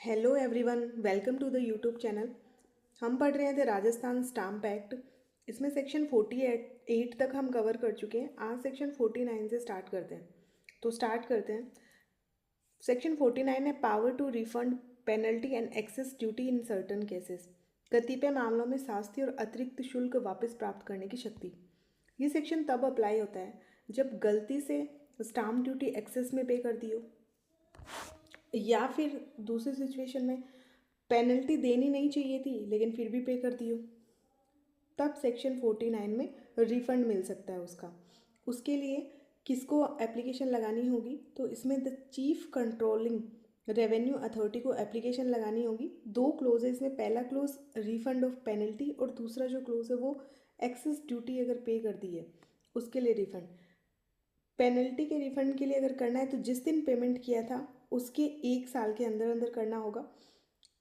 Hello everyone, welcome to the YouTube channel. हम पढ़ रहे थे राजस्थान स्टाम्प एक्ट। इसमें सेक्शन 48 तक हम कवर कर चुके हैं। आज सेक्शन 49 से स्टार्ट करते हैं। तो स्टार्ट करते हैं। सेक्शन 49 है power to refund penalty and excess duty in certain cases. कतिपय मामलों में शास्ति और अतिरिक्त शुल्क वापस प्राप्त करने की शक्ति। ये सेक्शन तब अप्लाई होता है जब गलती से स्टाम्प ड्यूटी एक्सेस में पे कर दी हो, या फिर दूसरी सिचुएशन में पेनल्टी देनी नहीं चाहिए थी लेकिन फिर भी पे कर दी हो, तब सेक्शन 49 में रिफंड मिल सकता है उसका। उसके लिए किसको एप्लीकेशन लगानी होगी? तो इसमें the chief controlling revenue authority को एप्लीकेशन लगानी होगी। दो क्लोज है इसमें। पहला क्लोज रिफंड ऑफ पेनल्टी और दूसरा जो क्लोज है वो एक्सेस ड्यूटी अगर पे कर दी है उसके लिए रिफंड। पेनल्टी के रिफंड के लिए अगर करना है तो जिस दिन पेमेंट किया था उसके 1 साल के अंदर अंदर करना होगा,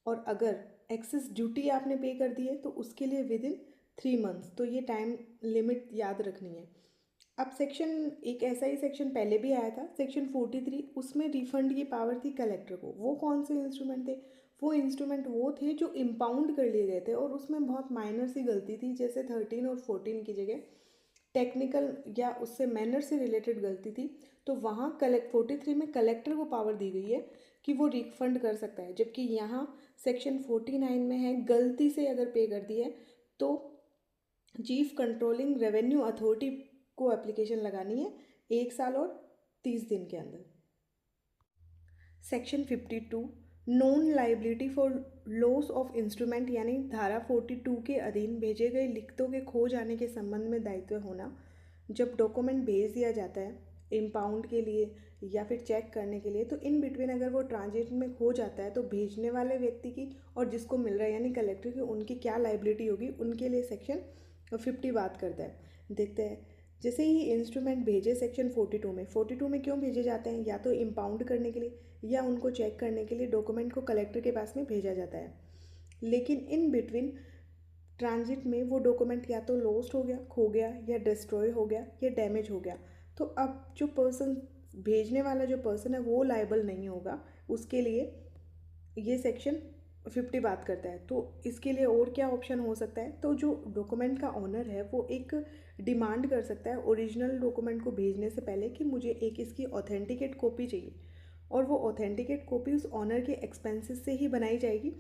और अगर एक्सेस ड्यूटी आपने पे कर दी है तो उसके लिए विद इन 3 मंथ्स। तो ये टाइम लिमिट याद रखनी है। अब सेक्शन एक ऐसा ही सेक्शन पहले भी आया था, सेक्शन 43। उसमें रिफंड की पावर थी कलेक्टर को। वो कौन से इंस्ट्रूमेंट थे? वो इंस्ट्रूमेंट वो थे जो इम्पाउंड कर लिए गए थे और उसमें बहुत माइनर सी गलती थी, जैसे 13 और 14 की जगह टेक्निकल या उससे मैनर से रिलेटेड गलती थी। तो वहाँ 43 में कलेक्टर को पावर दी गई है कि वो रिफंड कर सकता है, जबकि यहाँ सेक्शन 49 में है गलती से अगर पे कर दी है तो चीफ कंट्रोलिंग रेवेन्यू अथॉरिटी को एप्लीकेशन लगानी है 1 साल और 30 दिन के अंदर। Section 52 non liability for loss of instrument, यानी धारा 42 के अधीन भेजे गए लिखतों के खो जाने के संबंध में दायित्व होना। जब डॉक्यूमेंट भेज दिया जाता है इम्पाउंड के लिए या फिर चेक करने के लिए, तो इन बिटवीन अगर वो ट्रांजिट में खो जाता है तो भेजने वाले व्यक्ति की और जिसको मिल रहा है यानी कलेक्टर की, उनकी क्या लाइबिलिटी होगी, उनके लिए सेक्शन 50 बात करता है। देखते हैं। जैसे ही इंस्ट्रूमेंट भेजे सेक्शन 42 में क्यों भेजे जाते हैं? या तो इम्पाउंड करने के लिए या उनको चेक करने के लिए डॉक्यूमेंट को कलेक्टर के पास में भेजा जाता है। लेकिन इन बिटवीन ट्रांजिट में वो डॉक्यूमेंट या तो लॉस्ट हो गया, खो गया, या डिस्ट्रॉय हो गया, या डैमेज हो गया, तो अब जो पर्सन भेजने वाला जो पर्सन है वो लायबल नहीं होगा। उसके लिए ये सेक्शन 50 बात करता है। तो इसके लिए और क्या ऑप्शन हो सकता है? तो जो डॉक्यूमेंट का ऑनर है वो एक डिमांड कर सकता है ओरिजिनल डॉक्यूमेंट को भेजने से पहले कि मुझे एक इसकी ऑथेंटिकेट कॉपी चाहिए, और वो ऑथेंटिकेट कॉपी उस ऑनर के एक्सपेंसेस से ही बनाई जाएगी।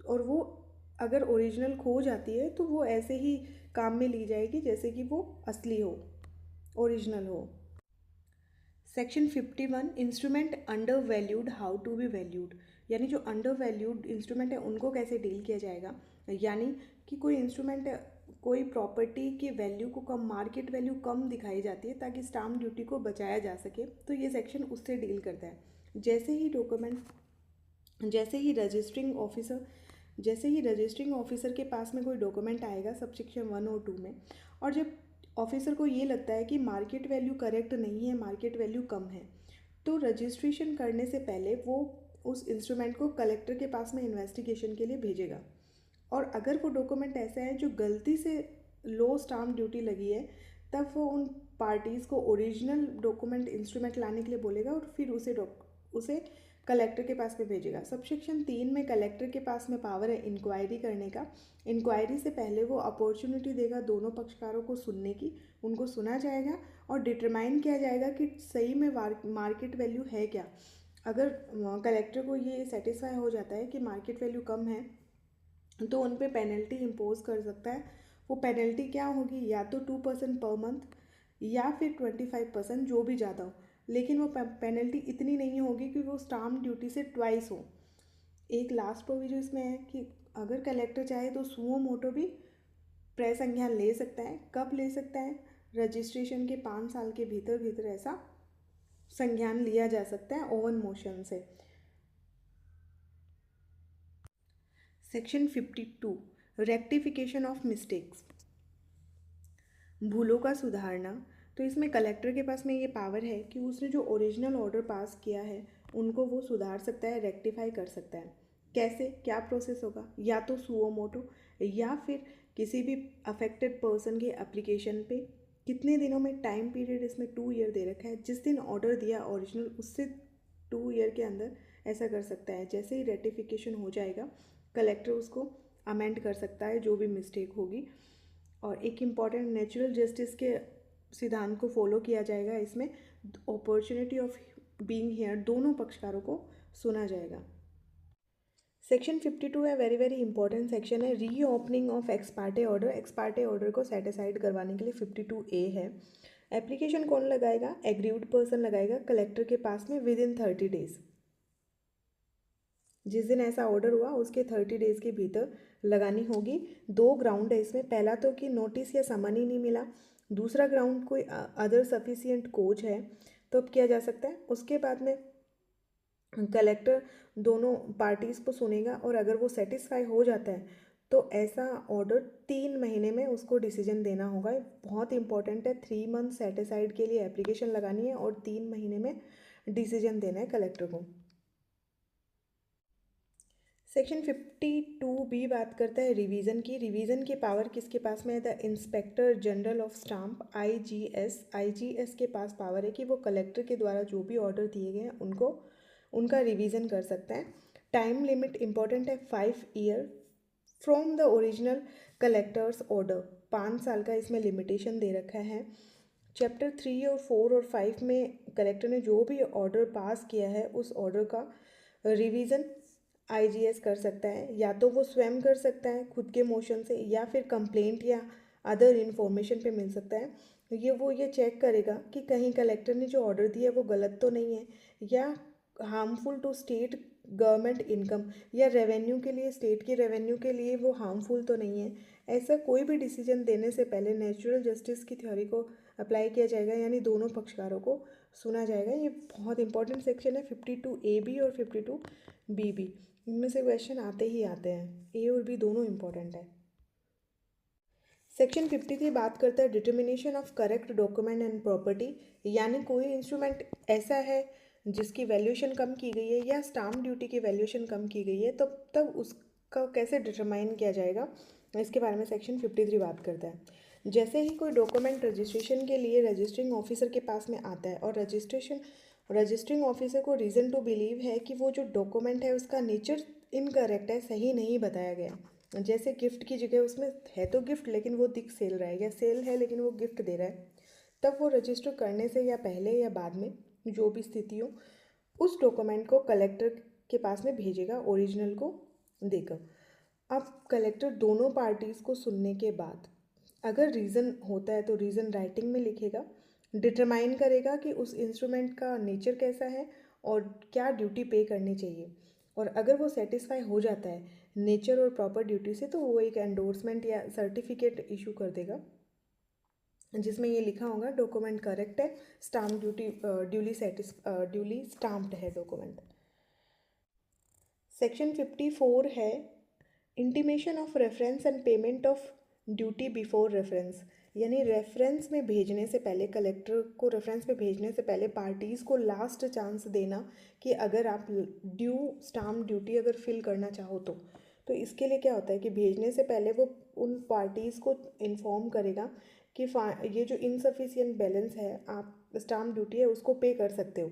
और वो अगर ओरिजिनल खो जाती है तो वो ऐसे ही काम में ली जाएगी जैसे कि वो असली हो, ओरिजिनल हो। Section 51 instrument under valued how to be valued, यानी जो अंडर वैल्यूड इंस्ट्रूमेंट है उनको कैसे डील किया जाएगा। यानी कि कोई इंस्ट्रूमेंट, कोई प्रॉपर्टी की वैल्यू को कम, मार्केट वैल्यू कम दिखाई जाती है ताकि स्टाम्प ड्यूटी को बचाया जा सके, तो ये सेक्शन उससे डील करता है। जैसे ही डॉक्यूमेंट, जैसे ही रजिस्ट्रिंग ऑफिसर जैसे ही रजिस्ट्रिंग ऑफिसर के पास में कोई डॉक्यूमेंट आएगा सब सेक्शन 1 और 2 में, और जब ऑफिसर को ये लगता है कि मार्केट वैल्यू करेक्ट नहीं है, मार्केट वैल्यू कम है, तो रजिस्ट्रेशन करने से पहले वो उस इंस्ट्रूमेंट को कलेक्टर के पास में इन्वेस्टिगेशन के लिए भेजेगा। और अगर वो डॉक्यूमेंट ऐसा है जो गलती से लो स्टाम्प ड्यूटी लगी है, तब वो उन पार्टीज़ को ओरिजिनल डॉक्यूमेंट इंस्ट्रूमेंट लाने के लिए बोलेगा और फिर उसे कलेक्टर के पास में भेजेगा। सब सेक्शन 3 में कलेक्टर के पास में पावर है इंक्वायरी करने का। इंक्वायरी से पहले वो अपॉर्चुनिटी देगा दोनों पक्षकारों को सुनने की। उनको सुना जाएगा और डिटरमाइन किया जाएगा कि सही में मार्केट वैल्यू है क्या। अगर कलेक्टर को ये सेटिस्फाई हो जाता है कि मार्केट वैल्यू कम है तो उन पे पेनल्टी इम्पोज कर सकता है। वो पेनल्टी क्या होगी? या तो 2% पर मंथ या फिर 25%, जो भी ज़्यादा हो, लेकिन वो पेनल्टी इतनी नहीं होगी कि वो स्टाम्प ड्यूटी से ट्वाइस हो। एक लास्ट प्रोविजन इसमें है कि अगर कलेक्टर चाहे तो सुओ मोटो भी क्रय संज्ञान ले सकता है। कब ले सकता है? रजिस्ट्रेशन के 5 साल के भीतर भीतर ऐसा संज्ञान लिया जा सकता है ओवन मोशन से। सेक्शन 52 रेक्टिफिकेशन ऑफ मिस्टेक्स, भूलों का सुधारना। तो इसमें कलेक्टर के पास में ये पावर है कि उसने जो ओरिजिनल ऑर्डर पास किया है उनको वो सुधार सकता है, रेक्टिफाई कर सकता है। कैसे, क्या प्रोसेस होगा? या तो सुओ मोटो या फिर किसी भी अफेक्टेड पर्सन के एप्लीकेशन पे कितने दिनों में, टाइम पीरियड इसमें 2 ईयर दे रखा है, जिस दिन ऑर्डर दिया ओरिजिनल उससे 2 ईयर के अंदर ऐसा कर सकता है। जैसे ही रेटिफिकेशन हो जाएगा, कलेक्टर उसको अमेंड कर सकता है जो भी मिस्टेक होगी। और एक इम्पॉर्टेंट नेचुरल जस्टिस के सिद्धांत को फॉलो किया जाएगा। इसमें अपॉर्चुनिटी ऑफ बीइंग हियर, दोनों पक्षकारों को सुना जाएगा। सेक्शन 52 है वेरी वेरी इंपॉर्टेंट सेक्शन है, री ओपनिंग ऑफ एक्सपार्टे ऑर्डर। एक्सपार्टे ऑर्डर को सेटिसाइड करवाने के लिए 52A है। एप्लीकेशन कौन लगाएगा? एग्रीव्ड पर्सन लगाएगा कलेक्टर के पास में विद इन 30 डेज। जिस दिन ऐसा ऑर्डर हुआ उसके 30 डेज के भीतर लगानी होगी। दो ग्राउंड है इसमें, पहला तो कि नोटिस या समन ही नहीं मिला, दूसरा ग्राउंड कोई अदर सफिशियंट कोज है तो अब किया जा सकता है। उसके बाद में कलेक्टर दोनों पार्टीज़ को सुनेगा और अगर वो सेटिस्फाई हो जाता है तो ऐसा ऑर्डर 3 महीने में उसको डिसीजन देना होगा। बहुत इंपॉर्टेंट है, 3 मंथ सेटिसाइड के लिए एप्लीकेशन लगानी है और 3 महीने में डिसीजन देना है कलेक्टर को। सेक्शन 52B बात करता है रिवीजन की। रिवीजन की पावर किसके पास में है? The inspector general of stamp, IGS। IGS के पास पावर है कि वो कलेक्टर के द्वारा जो भी ऑर्डर दिए गए हैं उनका रिवीजन कर सकता है। टाइम लिमिट इंपॉर्टेंट है, 5 year from the original collector's order. 5 साल का इसमें लिमिटेशन दे रखा है। चैप्टर 3 और 4 और 5 में कलेक्टर ने जो भी ऑर्डर पास किया है उस ऑर्डर का रिवीजन IGS कर सकता है। या तो वो स्वयं कर सकता है खुद के मोशन से, या फिर कंप्लेंट या अदर इन्फॉर्मेशन पे मिल सकता है। ये चेक करेगा कि कहीं कलेक्टर ने जो ऑर्डर दिया है वो गलत तो नहीं है, या harmful to state government income या रेवेन्यू के लिए, स्टेट की रेवेन्यू के लिए वो हार्मफुल तो नहीं है। ऐसा कोई भी डिसीजन देने से पहले नेचुरल जस्टिस की थ्योरी को अप्लाई किया जाएगा, यानी दोनों पक्षकारों को सुना जाएगा। ये बहुत इंपॉर्टेंट सेक्शन है 52AB और 52BB। इनमें से क्वेश्चन आते ही आते हैं, ए और बी दोनों इंपॉर्टेंट है। सेक्शन 53 बात करता है determination of correct document and property, यानी कोई इंस्ट्रूमेंट ऐसा है जिसकी वैल्यूएशन कम की गई है या स्टाम्प ड्यूटी की वैल्यूएशन कम की गई है, तब उसका कैसे डिटरमाइन किया जाएगा, इसके बारे में सेक्शन 53 बात करता है। जैसे ही कोई डॉक्यूमेंट रजिस्ट्रेशन के लिए रजिस्टरिंग ऑफिसर के पास में आता है और रजिस्टरिंग ऑफिसर को रीज़न टू बिलीव है कि वो जो डॉक्यूमेंट है उसका नेचर इनकरेक्ट है, सही नहीं बताया गया। जैसे गिफ्ट की जगह उसमें है तो गिफ्ट लेकिन वो दिख सेल रहा है, या सेल है लेकिन वो गिफ्ट दे रहा है, तब वो रजिस्टर करने से या पहले या बाद में जो भी स्थिति हो उस डॉक्यूमेंट को कलेक्टर के पास में भेजेगा ओरिजिनल को देकर। अब कलेक्टर दोनों पार्टीज़ को सुनने के बाद अगर रीज़न होता है तो रीज़न राइटिंग में लिखेगा, डिटरमाइन करेगा कि उस इंस्ट्रूमेंट का नेचर कैसा है और क्या ड्यूटी पे करनी चाहिए। और अगर वो सेटिस्फाई हो जाता है नेचर और प्रॉपर ड्यूटी से तो वो एक एंडोर्समेंट या सर्टिफिकेट इशू कर देगा जिसमें ये लिखा होगा डॉक्यूमेंट करेक्ट है, स्टाम्प ड्यूटी ड्यूली स्टाम्प्ड है डॉक्यूमेंट। सेक्शन 54 है intimation of reference and payment of duty before reference, यानी रेफरेंस में भेजने से पहले, कलेक्टर को रेफरेंस में भेजने से पहले पार्टीज़ को लास्ट चांस देना कि अगर आप स्टाम्प ड्यूटी अगर फिल करना चाहो तो इसके लिए क्या होता है कि भेजने से पहले वो उन पार्टीज़ को इन्फॉर्म करेगा कि ये जो इनसफिशिएंट बैलेंस है, आप स्टाम्प ड्यूटी है उसको पे कर सकते हो।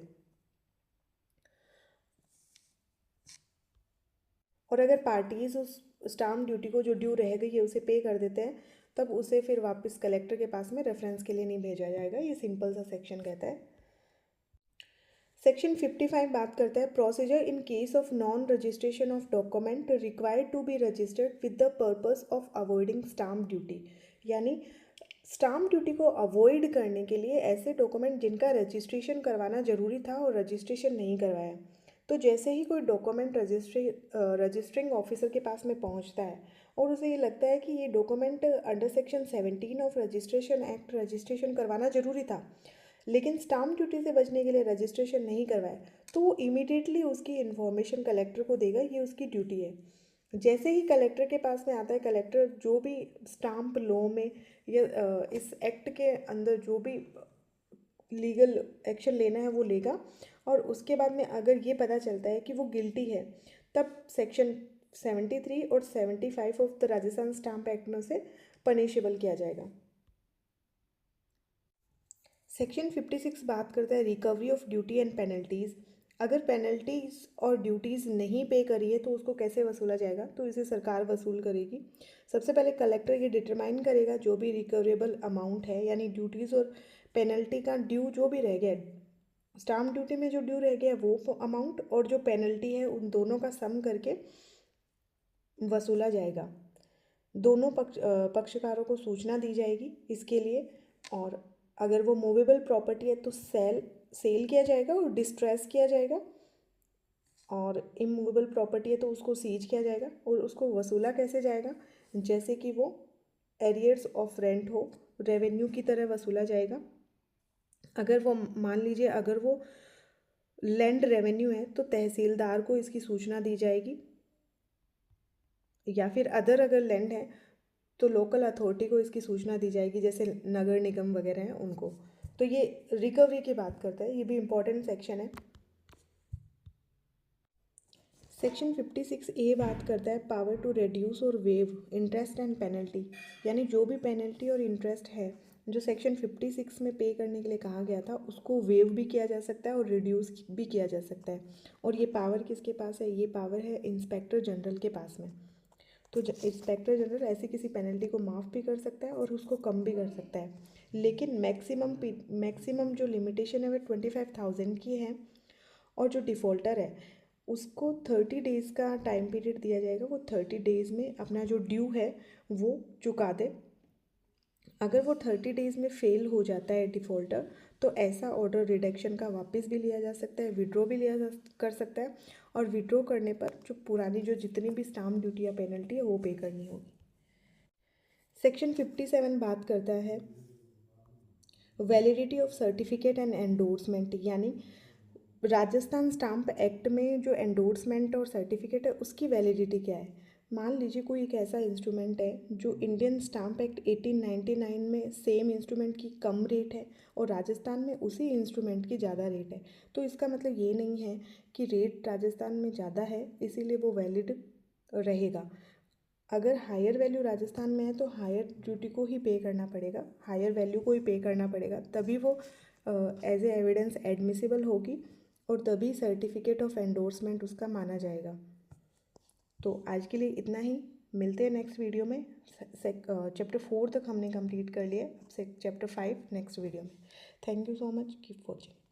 और अगर पार्टीज़ उस स्टाम्प ड्यूटी को जो ड्यू रह गई है उसे पे कर देते हैं तब उसे फिर वापस कलेक्टर के पास में रेफरेंस के लिए नहीं भेजा जाएगा। ये सिंपल सा सेक्शन कहता है। सेक्शन 55 बात करता है procedure in case of non registration of document required to be registered with the purpose of avoiding stamp duty, यानी स्टाम्प ड्यूटी को अवॉइड करने के लिए ऐसे डॉक्यूमेंट जिनका रजिस्ट्रेशन करवाना ज़रूरी था और रजिस्ट्रेशन नहीं करवाया। तो जैसे ही कोई डॉक्यूमेंट रजिस्टरिंग ऑफिसर के पास में पहुंचता है और उसे ये लगता है कि ये document under section 17 of registration act registration करवाना ज़रूरी था लेकिन स्टाम्प ड्यूटी से बचने के लिए रजिस्ट्रेशन नहीं करवाए, तो वो इमीडिएटली उसकी इन्फॉर्मेशन कलेक्टर को देगा, ये उसकी ड्यूटी है। जैसे ही कलेक्टर के पास में आता है, कलेक्टर जो भी स्टाम्प लॉ में या इस एक्ट के अंदर जो भी लीगल एक्शन लेना है वो लेगा, और उसके बाद में अगर ये पता चलता है कि वो गिल्टी है तब सेक्शन 73 और 75 of the Rajasthan stamp act में उसे पनिशेबल किया जाएगा। सेक्शन 56 बात करता है recovery of duty and penalties. अगर पेनल्टीज और ड्यूटीज़ नहीं पे करी है तो उसको कैसे वसूला जाएगा, तो इसे सरकार वसूल करेगी। सबसे पहले कलेक्टर ये डिटरमाइन करेगा जो भी रिकवरेबल अमाउंट है, यानी ड्यूटीज़ और पेनल्टी का ड्यू जो भी रह गया, स्टाम्प ड्यूटी में जो ड्यू रह गया वो अमाउंट और जो पेनल्टी है, उन दोनों का सम करके वसूला जाएगा। दोनों पक्षकारों को सूचना दी जाएगी इसके लिए। और अगर वो मूवेबल प्रॉपर्टी है तो सेल किया जाएगा और डिस्ट्रेस किया जाएगा, और इमूवेबल प्रॉपर्टी है तो उसको सीज किया जाएगा। और उसको वसूला कैसे जाएगा, जैसे कि वो एरियर्स ऑफ रेंट हो, रेवेन्यू की तरह वसूला जाएगा। अगर वो मान लीजिए अगर वो लैंड रेवेन्यू है तो तहसीलदार को इसकी सूचना दी जाएगी, या फिर अगर लैंड है तो लोकल अथॉरिटी को इसकी सूचना दी जाएगी, जैसे नगर निगम वगैरह हैं उनको। तो ये रिकवरी की बात करता है, ये भी इम्पॉर्टेंट सेक्शन है। सेक्शन 56A बात करता है पावर टू रिड्यूस और वेव इंटरेस्ट एंड पेनल्टी, यानी जो भी पेनल्टी और इंटरेस्ट है जो सेक्शन 56 में पे करने के लिए कहा गया था उसको वेव भी किया जा सकता है और रिड्यूस भी किया जा सकता है। और ये पावर किसके पास है, ये पावर है इंस्पेक्टर जनरल के पास में। तो इंस्पेक्टर जनरल ऐसी किसी पेनल्टी को माफ़ भी कर सकता है और उसको कम भी कर सकता है, लेकिन मैक्सिमम जो लिमिटेशन है वो 25,000 की है। और जो डिफ़ॉल्टर है उसको 30 डेज़ का टाइम पीरियड दिया जाएगा, वो 30 डेज़ में अपना जो ड्यू है वो चुका दे। अगर वो 30 डेज़ में फेल हो जाता है डिफ़ॉल्टर, तो ऐसा ऑर्डर रिडक्शन का वापस भी लिया जा सकता है, विड्रॉ भी कर सकता है। और विड्रॉ करने पर जो पुरानी जो जितनी भी स्टाम्प ड्यूटी या पेनल्टी है वो पे करनी होगी। सेक्शन 57 बात करता है validity of certificate and endorsement, यानी राजस्थान स्टाम्प एक्ट में जो एंडोर्समेंट और सर्टिफिकेट है उसकी वैलिडिटी क्या है। मान लीजिए कोई एक ऐसा इंस्ट्रूमेंट है जो इंडियन स्टाम्प एक्ट 1899 में सेम इंस्ट्रूमेंट की कम रेट है और राजस्थान में उसी इंस्ट्रूमेंट की ज़्यादा रेट है, तो इसका मतलब ये नहीं है कि रेट राजस्थान में ज़्यादा है इसीलिए वो वैलिड रहेगा। अगर हायर वैल्यू राजस्थान में है तो हायर ड्यूटी को ही पे करना पड़ेगा, हायर वैल्यू को ही पे करना पड़ेगा, तभी वो एज ए एविडेंस एडमिसिबल होगी और तभी सर्टिफिकेट ऑफ एंडोर्समेंट उसका माना जाएगा। तो आज के लिए इतना ही, मिलते हैं नेक्स्ट वीडियो में। चैप्टर 4 तक हमने कंप्लीट कर लिया, अब से चैप्टर 5 नेक्स्ट वीडियो में। Thank you so much, keep watching.